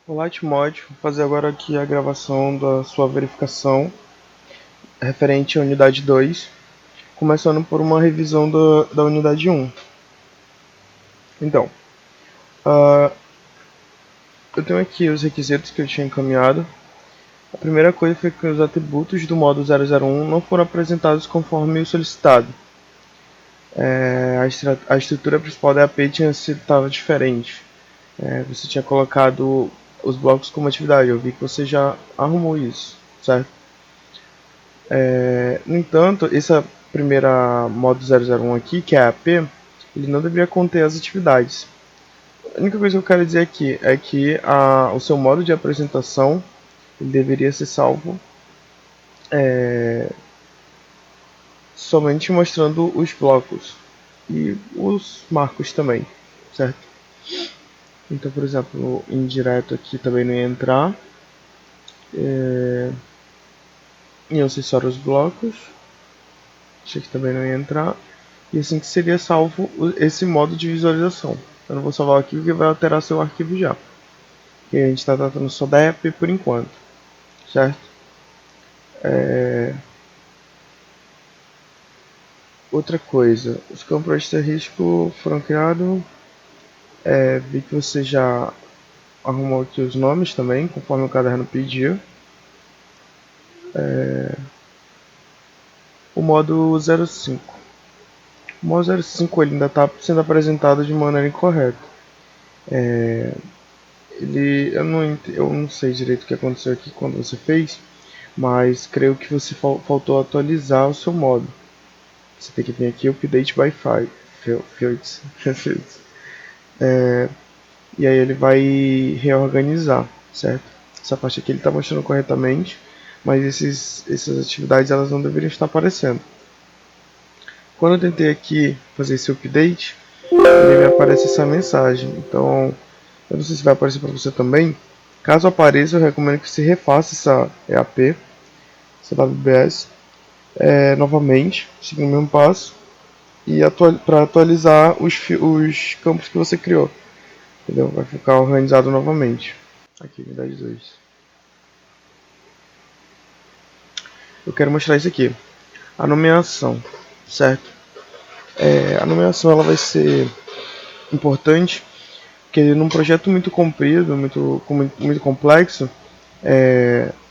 Olá, Timóteo. Vou fazer agora aqui a gravação da sua verificação referente à unidade 2, começando por uma revisão da unidade 1. Então, uh, eu tenho aqui os requisitos que eu tinha encaminhado. A primeira coisa foi que os atributos do modo 001 não foram apresentados conforme o solicitado. A estrutura principal da AP estava diferente. Você tinha colocado os blocos como atividade. Eu vi que você já arrumou isso, certo? No entanto, essa primeira modo 001 aqui, que é a AP, ele não deveria conter as atividades. A única coisa que eu quero dizer aqui é que o seu modo de apresentação ele deveria ser salvo somente mostrando os blocos e os marcos também, certo? Então, por exemplo, indireto aqui também não ia entrar. Iam ser só os blocos. Isso aqui também não ia entrar. E assim que seria salvo esse modo de visualização. Eu não vou salvar o arquivo porque vai alterar seu arquivo já. Porque a gente está tratando só da app por enquanto. Certo? Outra coisa. Os campos de risco foram criados. Vi que você já arrumou aqui os nomes também, conforme o caderno pediu. O modo 05. O modo 05 ele ainda está sendo apresentado de maneira incorreta. Eu não sei direito o que aconteceu aqui quando você fez, mas creio que você faltou atualizar o seu modo. Você tem que vir aqui Update by Fields. E aí ele vai reorganizar, certo? Essa parte aqui ele está mostrando corretamente, mas essas atividades elas não deveriam estar aparecendo. Quando eu tentei aqui fazer esse update, ele me aparece essa mensagem. Então, eu não sei se vai aparecer para você também. Caso apareça, eu recomendo que você refaça essa EAP, essa WBS, novamente, seguindo o mesmo passo, e para atualizar os campos que você criou. Entendeu? Vai ficar organizado novamente. Aqui, unidade 2. Eu quero mostrar isso aqui. A nomeação, certo? A nomeação ela vai ser importante, porque num projeto muito comprido, muito complexo,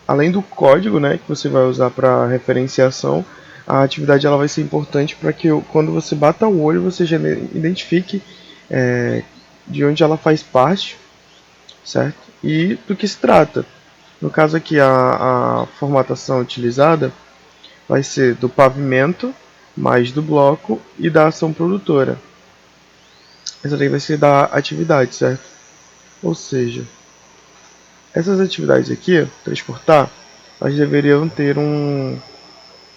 além do código, né, que você vai usar para referenciação, a atividade ela vai ser importante para que quando você bata o olho você já identifique de onde ela faz parte, certo? E do que se trata. No caso aqui, a formatação utilizada vai ser do pavimento, mais do bloco e da ação produtora. Essa daí vai ser da atividade, certo? Ou seja, essas atividades aqui, transportar, elas deveriam ter um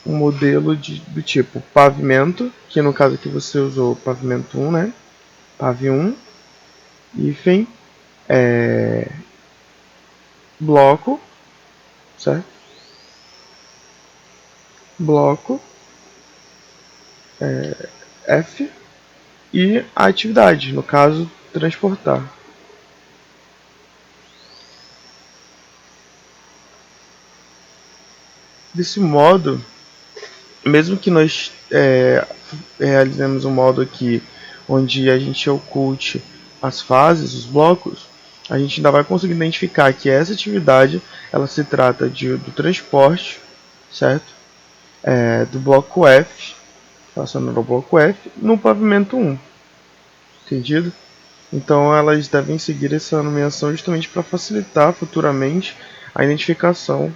modelo do tipo pavimento, que no caso aqui você usou pavimento 1, né? Pav 1, hífen, bloco, certo? Bloco, F e a atividade, no caso, transportar. Desse modo, mesmo que nós realizemos um modo aqui onde a gente oculte as fases, os blocos, a gente ainda vai conseguir identificar que essa atividade ela se trata do transporte, certo? Do bloco F, relacionado ao bloco F, no pavimento 1. Entendido? Então elas devem seguir essa nomeação justamente para facilitar futuramente a identificação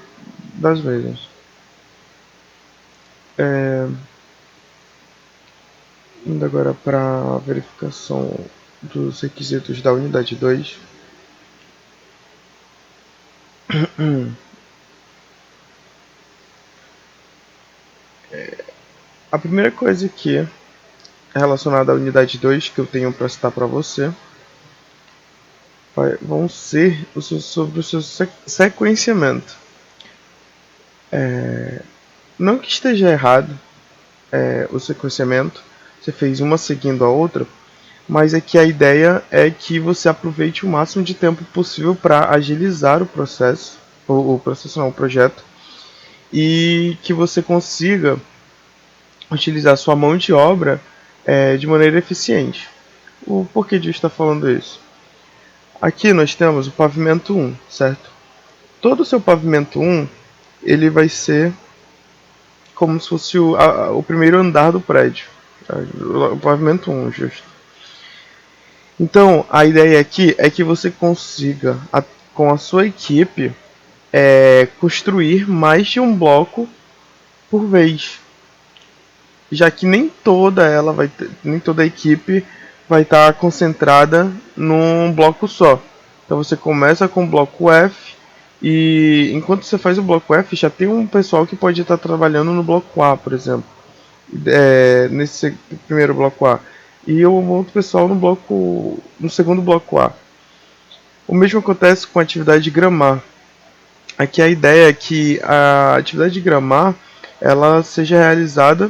das mesmas. Indo agora para a verificação dos requisitos da unidade 2. A primeira coisa aqui é relacionada à unidade 2 que eu tenho para citar para você vão ser sobre o seu sequenciamento. Não que esteja errado o sequenciamento, você fez uma seguindo a outra, mas é que a ideia é que você aproveite o máximo de tempo possível para agilizar o processo, o processo não, o projeto, e que você consiga utilizar sua mão de obra de maneira eficiente. O porquê de eu estar falando isso? Aqui nós temos o pavimento 1, certo? Todo o seu pavimento 1 ele vai ser como se fosse o primeiro andar do prédio. O pavimento 1, justo. Então, a ideia aqui é que você consiga, com a sua equipe, construir mais de um bloco por vez. Já que nem toda a equipe vai estar concentrada num bloco só. Então você começa com o bloco F e enquanto você faz o bloco F já tem um pessoal que pode estar trabalhando no bloco A, por exemplo, nesse primeiro bloco A, e um outro pessoal no segundo bloco A. O mesmo acontece com a atividade de gramar. Aqui a ideia é que a atividade de gramar ela seja realizada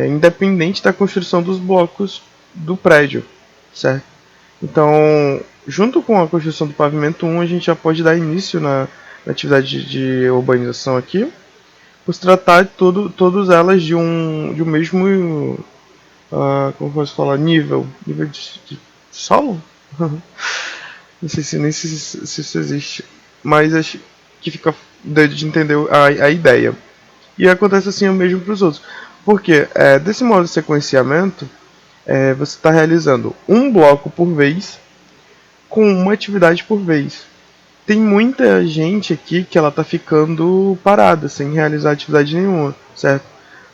independente da construção dos blocos do prédio, certo? Então, junto com a construção do pavimento 1, a gente já pode dar início na atividade de urbanização aqui, por se tratar de todas elas de um mesmo, como posso falar, nível de solo? Não sei se isso existe, mas acho que fica doido de entender a ideia. E acontece assim o mesmo para os outros. Porque desse modo de sequenciamento, você está realizando um bloco por vez com uma atividade por vez. Tem muita gente aqui que ela tá ficando parada, sem realizar atividade nenhuma, certo?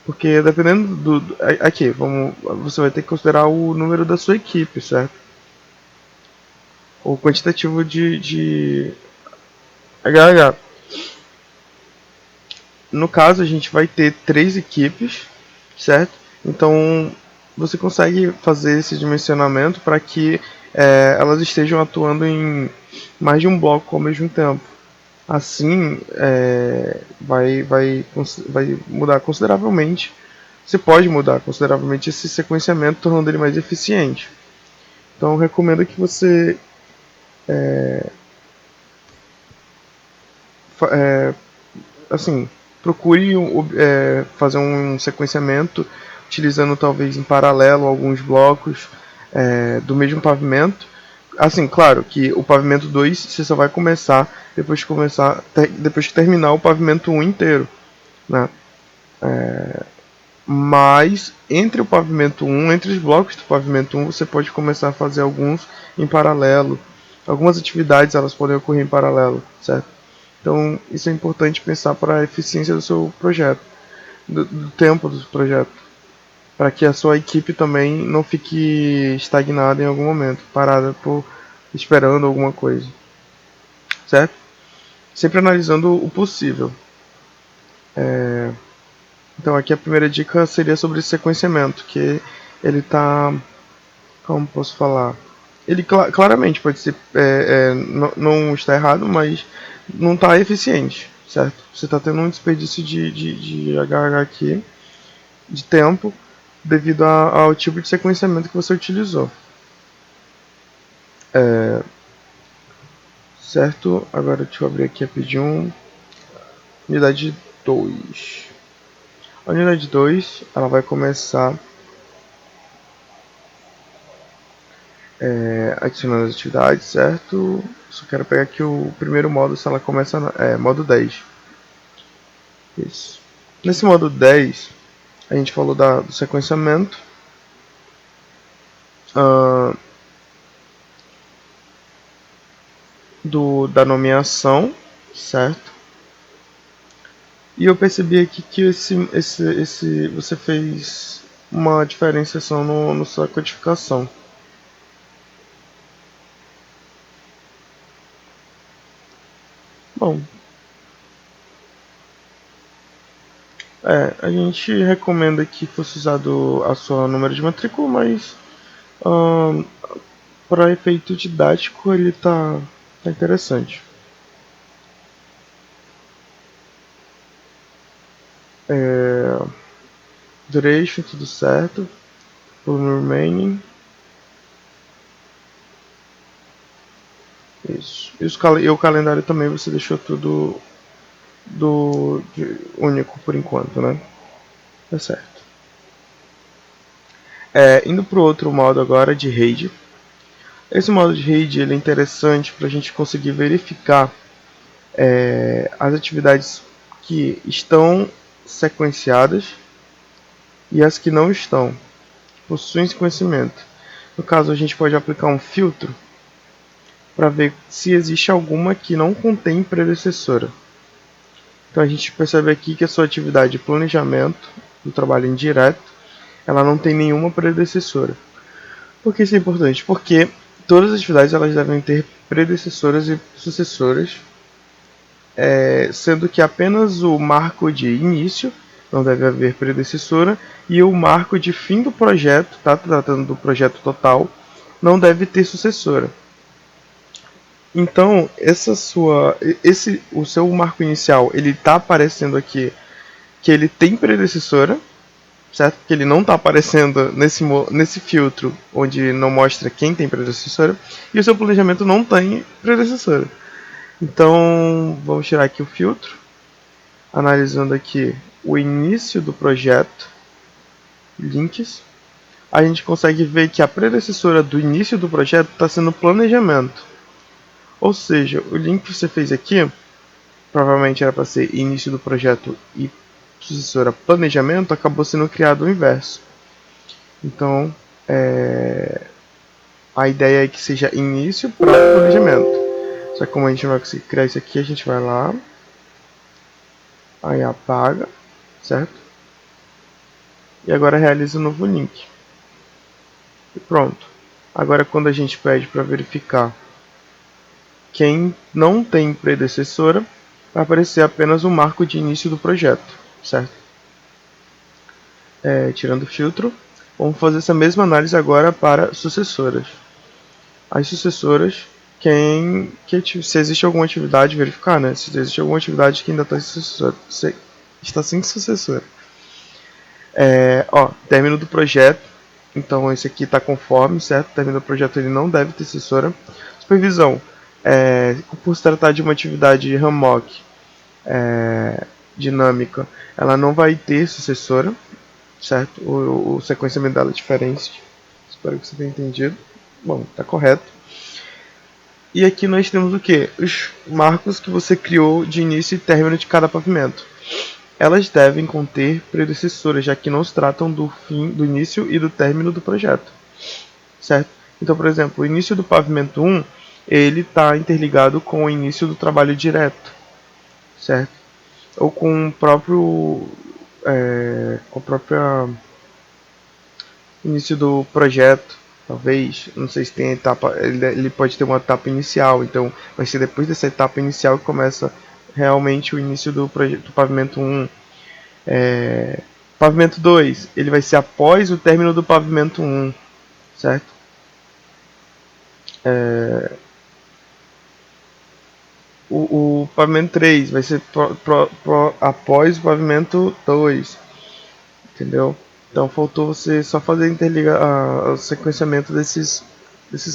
Porque dependendo aqui, você vai ter que considerar o número da sua equipe, certo? O quantitativo de HH. No caso, a gente vai ter 3 equipes, certo? Então, você consegue fazer esse dimensionamento para que elas estejam atuando em mais de um bloco ao mesmo tempo. Assim, vai mudar consideravelmente. Você pode mudar consideravelmente esse sequenciamento, tornando ele mais eficiente. Então, eu recomendo que você assim, procure fazer um sequenciamento utilizando talvez em paralelo alguns blocos do mesmo pavimento. Assim, claro que o pavimento 2 você só vai começar depois que terminar o pavimento 1 inteiro, né? Mas entre os blocos do pavimento 1, você pode começar a fazer alguns em paralelo. Algumas atividades elas podem ocorrer em paralelo, certo? Então, isso é importante pensar para a eficiência do seu projeto, do tempo do projeto, para que a sua equipe também não fique estagnada em algum momento, parada por esperando alguma coisa, certo? Sempre analisando o possível. Então, aqui a primeira dica seria sobre sequenciamento, que ele está, como posso falar, ele claramente pode ser, não está errado, mas não está eficiente, certo? Você está tendo um desperdício de HH aqui, de tempo, devido ao tipo de sequenciamento que você utilizou. Certo? Agora deixa eu abrir aqui rapidinho. Unidade 2. A unidade 2 ela vai começar adicionando as atividades, certo? Só quero pegar aqui o primeiro modo, se ela começa modo 10. Isso. Nesse modo 10, a gente falou do sequenciamento, uh, da nomeação, certo? E eu percebi aqui que você fez uma diferenciação no sua codificação. Bom, a gente recomenda que fosse usado a sua número de matrícula, mas para efeito didático ele tá interessante. Duration, tudo certo. Volume remaining. E o calendário também você deixou tudo único por enquanto, né? Tá certo. Indo para o outro modo agora de RAID. Esse modo de RAID ele é interessante para a gente conseguir verificar as atividades que estão sequenciadas e as que não estão, possuem sequenciamento. No caso, a gente pode aplicar um filtro para ver se existe alguma que não contém predecessora. Então a gente percebe aqui que a sua atividade de planejamento do trabalho indireto, ela não tem nenhuma predecessora. Por que isso é importante? Porque todas as atividades elas devem ter predecessoras e sucessoras, sendo que apenas o marco de início não deve haver predecessora e o marco de fim do projeto, tá tratando do projeto total, não deve ter sucessora. Então, o seu marco inicial, ele está aparecendo aqui que ele tem predecessora, certo? Porque ele não está aparecendo nesse filtro onde não mostra quem tem predecessora, e o seu planejamento não tem predecessora. Então, vamos tirar aqui o filtro, analisando aqui o início do projeto, links. A gente consegue ver que a predecessora do início do projeto está sendo planejamento. Ou seja, o link que você fez aqui provavelmente era para ser início do projeto e sucessora planejamento, acabou sendo criado o inverso. Então, a ideia é que seja início para planejamento. Só que como a gente vai conseguir criar isso aqui, a gente vai lá, aí apaga, certo? E agora realiza um novo link. E pronto. Agora quando a gente pede para verificar quem não tem predecessora, vai aparecer apenas o marco de início do projeto, certo? Tirando o filtro, vamos fazer essa mesma análise agora para sucessoras. As sucessoras, se existe alguma atividade, verificar, né? Se existe alguma atividade que ainda está sem sucessora. Término do projeto. Então esse aqui está conforme, certo? Término do projeto ele não deve ter sucessora. Supervisão. Por se tratar de uma atividade RAMOC dinâmica, ela não vai ter sucessora, certo? O sequenciamento dela é diferente. Espero que você tenha entendido. Bom, está correto. E aqui nós temos o que? Os marcos que você criou de início e término de cada pavimento. Elas devem conter predecessoras, já que não se tratam do início e do término do projeto, certo? Então, por exemplo, o início do pavimento 1, ele está interligado com o início do trabalho direto, certo? Ou com o próprio início do projeto, talvez, não sei se tem etapa, ele pode ter uma etapa inicial, então vai ser depois dessa etapa inicial que começa realmente o início do pavimento 1. Pavimento 2, ele vai ser após o término do pavimento 1, certo? O pavimento 3 vai ser após o pavimento 2, entendeu? Então faltou você só fazer o sequenciamento desses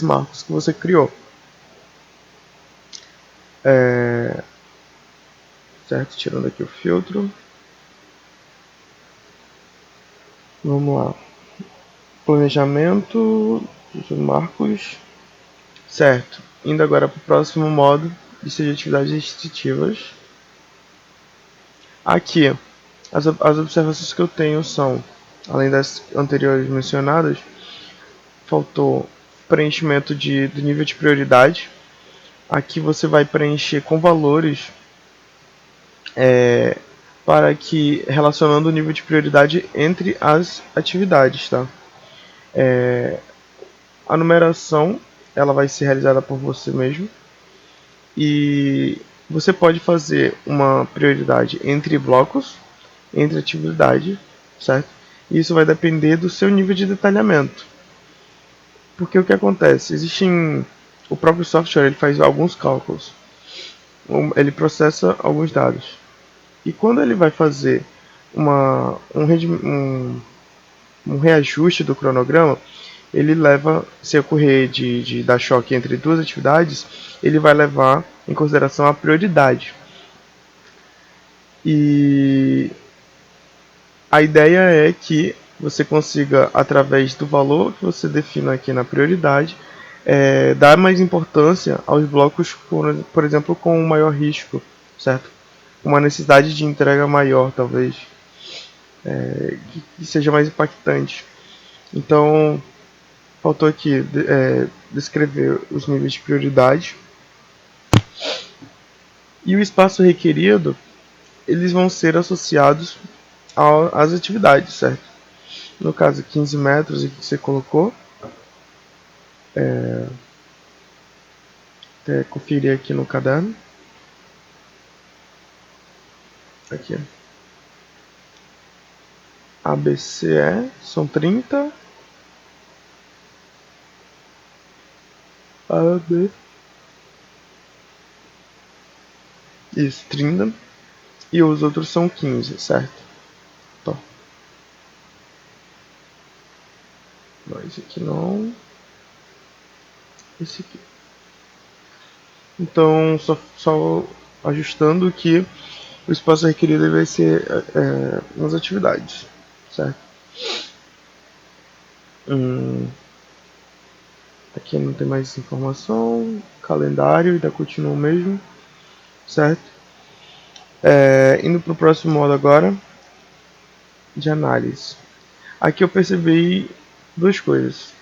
marcos que você criou. Certo? Tirando aqui o filtro. Vamos lá. Planejamento dos marcos. Certo. Indo agora para o próximo modo, lista de atividades restritivas. Aqui, as observações que eu tenho são, além das anteriores mencionadas, faltou preenchimento do nível de prioridade. Aqui você vai preencher com valores para que relacionando o nível de prioridade entre as atividades, tá? A numeração ela vai ser realizada por você mesmo e você pode fazer uma prioridade entre blocos, entre atividades, certo? E isso vai depender do seu nível de detalhamento. Porque o que acontece? O próprio software ele faz alguns cálculos, ele processa alguns dados. E quando ele vai fazer um reajuste do cronograma, ele leva, se ocorrer de dar choque entre duas atividades, ele vai levar em consideração a prioridade. E a ideia é que você consiga, através do valor que você defina aqui na prioridade, dar mais importância aos blocos, por exemplo, com maior risco, certo? Uma necessidade de entrega maior, talvez, que seja mais impactante. Então, faltou aqui descrever os níveis de prioridade. E o espaço requerido, eles vão ser associados às atividades, certo? No caso, 15 metros que você colocou. Até conferir aqui no caderno. Aqui. ABCE são 30. AB. Isso, 30. E os outros são 15, certo? Então. Não, esse aqui não. Esse aqui. Então, só ajustando que o espaço requerido vai ser nas atividades, certo? Aqui não tem mais informação, calendário ainda continua o mesmo, certo? Indo para o próximo modo agora, de análise. Aqui eu percebi duas coisas.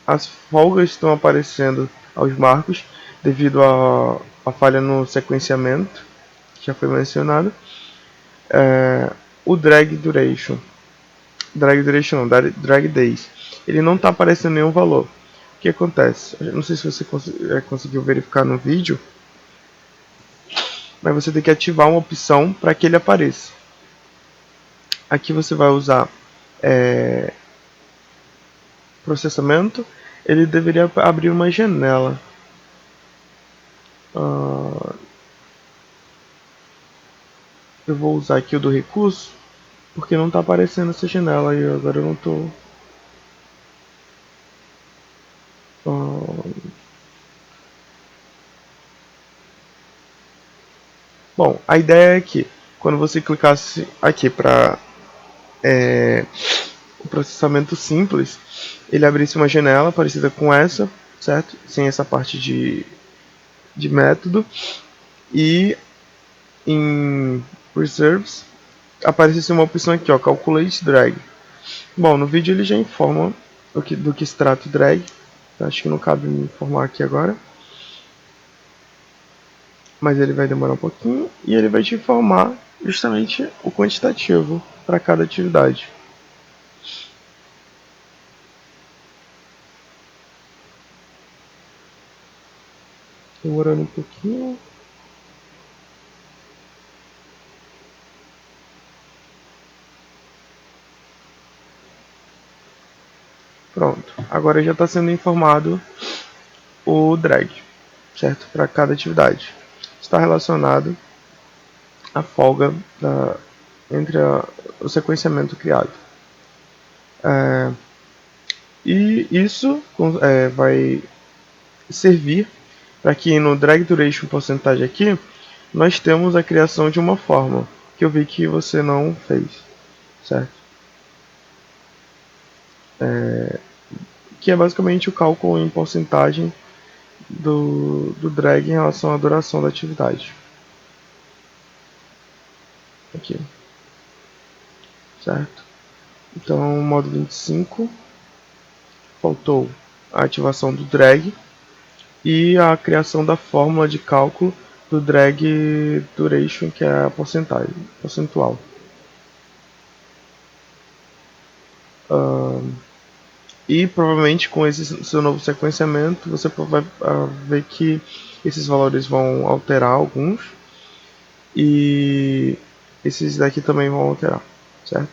As folgas estão aparecendo aos marcos devido à falha no sequenciamento, que já foi mencionado. O drag duration não, drag days, ele não está aparecendo nenhum valor. O que acontece? Eu não sei se você conseguiu verificar no vídeo, mas você tem que ativar uma opção para que ele apareça. Aqui você vai usar processamento, ele deveria abrir uma janela. Eu vou usar aqui o do recurso, porque não está aparecendo essa janela e agora eu não estou. Bom, a ideia é que quando você clicasse aqui para o processamento simples, ele abrisse uma janela parecida com essa, certo? Sem essa parte de método, e em Reserves aparecesse uma opção aqui, ó, Calculate Drag. Bom, no vídeo ele já informa do que se trata o drag, então acho que não cabe me informar aqui agora, mas ele vai demorar um pouquinho e ele vai te informar justamente o quantitativo para cada atividade. Demorando um pouquinho. Pronto, agora já está sendo informado o drag, certo? Para cada atividade. Está relacionado à folga entre o sequenciamento criado. E isso vai servir para que no drag duration porcentagem aqui nós temos a criação de uma fórmula que eu vi que você não fez, certo? Que é basicamente o cálculo em porcentagem do drag em relação à duração da atividade. Aqui, certo? Então, modo 25, faltou a ativação do drag e a criação da fórmula de cálculo do drag duration, que é a porcentagem percentual. E provavelmente com esse seu novo sequenciamento você vai ver que esses valores vão alterar alguns e esses daqui também vão alterar, certo?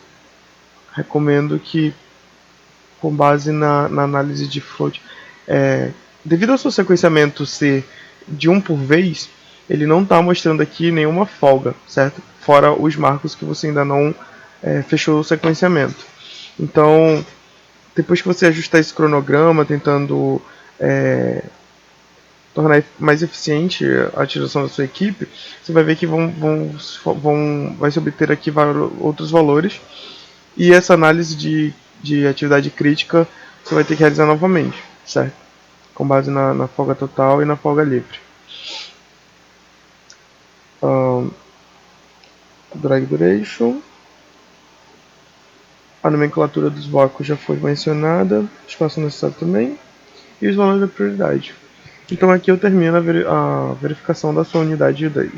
Recomendo que, com base na análise de float, devido ao seu sequenciamento ser de um por vez, ele não está mostrando aqui nenhuma folga, certo? Fora os marcos que você ainda não fechou o sequenciamento. Então, depois que você ajustar esse cronograma, tentando tornar mais eficiente a utilização da sua equipe, você vai ver que vai se obter aqui outros valores, e essa análise de atividade crítica você vai ter que realizar novamente, certo? Com base na folga total e na folga livre. Drag duration. A nomenclatura dos blocos já foi mencionada, espaço necessário também, e os valores da prioridade. Então aqui eu termino a verificação da sua unidade 2.